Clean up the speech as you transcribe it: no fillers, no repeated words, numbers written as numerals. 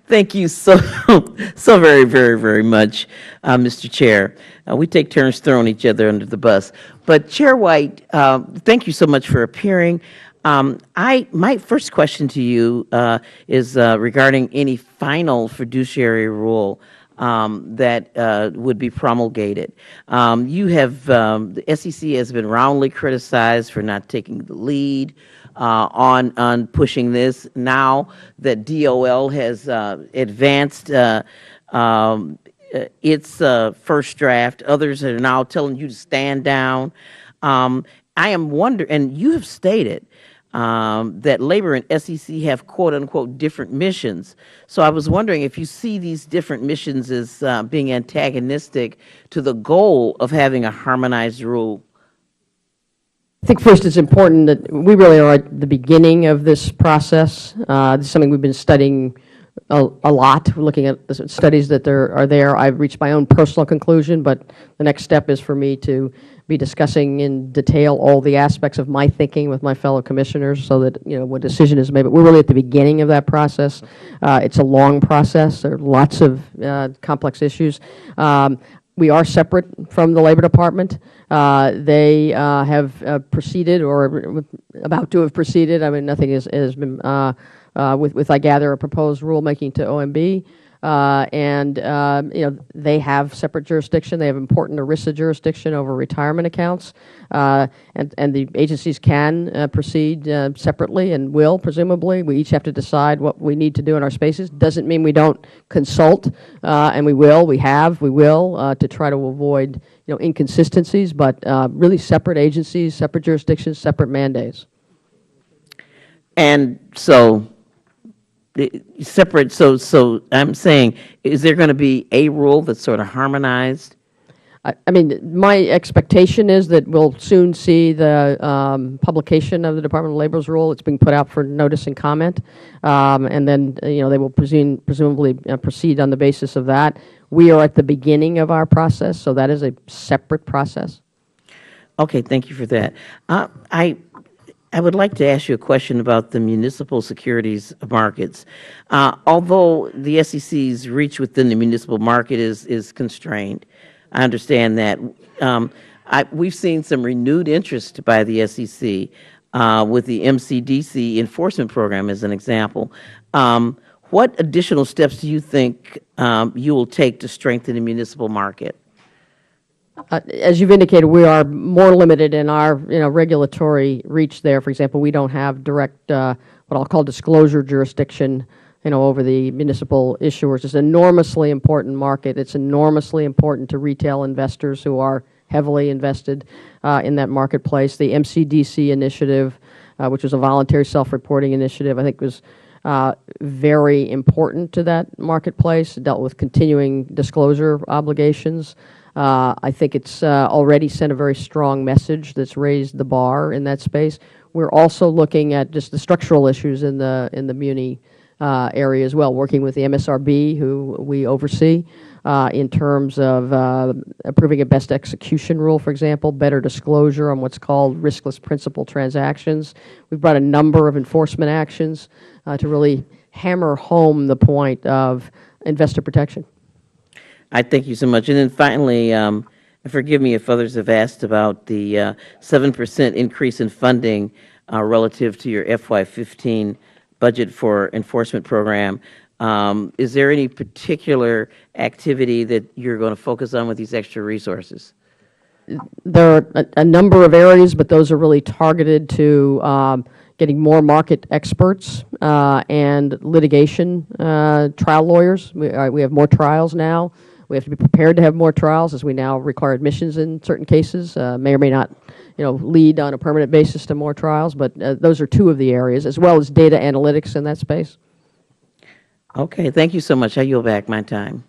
Thank you so, so very, very, very much, Mr. Chair. We take turns throwing each other under the bus. But Chair White, thank you so much for appearing. My first question to you is regarding any final fiduciary rule that would be promulgated. The SEC has been roundly criticized for not taking the lead on pushing this. Now that DOL has advanced its first draft, others are now telling you to stand down. I am wondering, and you have stated that Labor and SEC have quote unquote different missions. So I was wondering if you see these different missions as being antagonistic to the goal of having a harmonized rule. I think first it's important that we really are at the beginning of this process. This is something we've been studying a lot. We're looking at the studies that are there. I've reached my own personal conclusion, but the next step is for me to be discussing in detail all the aspects of my thinking with my fellow commissioners so that, what decision is made. But we're really at the beginning of that process. It's a long process. There are lots of complex issues. We are separate from the Labor Department. They have proceeded or about to have proceeded. I mean, nothing has been, with, I gather, a proposed rulemaking to OMB. They have separate jurisdiction. They have important ERISA jurisdiction over retirement accounts. And the agencies can proceed separately and will, presumably. We each have to decide what we need to do in our spaces. Doesn't mean we don't consult, and we will, to try to avoid, inconsistencies, but really separate agencies, separate jurisdictions, separate mandates. And so separate, so I'm saying, is there going to be a rule that's sort of harmonized? I mean, my expectation is that we'll soon see the publication of the Department of Labor's rule. It's being put out for notice and comment, and then they will presumably proceed on the basis of that. We are at the beginning of our process, so that is a separate process. Okay, thank you for that. I would like to ask you a question about the municipal securities markets. Although the SEC's reach within the municipal market is constrained, I understand that. We've seen some renewed interest by the SEC with the MCDC enforcement program as an example. What additional steps do you think you will take to strengthen the municipal market? As you've indicated, we are more limited in our regulatory reach there. For example, we don't have direct what I'll call disclosure jurisdiction over the municipal issuers. It's an enormously important market. It's enormously important to retail investors who are heavily invested in that marketplace. The MCDC initiative, which was a voluntary self-reporting initiative, I think was very important to that marketplace. It dealt with continuing disclosure obligations. I think it's already sent a very strong message that's raised the bar in that space. We're also looking at just the structural issues in the muni area as well, working with the MSRB, who we oversee, in terms of approving a best execution rule, for example, better disclosure on what's called riskless principal transactions. We've brought a number of enforcement actions to really hammer home the point of investor protection. I thank you so much. And then finally, forgive me if others have asked about the 7% increase in funding relative to your FY15 budget for enforcement program. Is there any particular activity that you're going to focus on with these extra resources? There are a number of areas, but those are really targeted to getting more market experts and litigation trial lawyers. We have more trials now. We have to be prepared to have more trials, as we now require admissions in certain cases. May or may not, lead on a permanent basis to more trials. But those are two of the areas, as well as data analytics in that space. Okay, thank you so much. I yield back my time.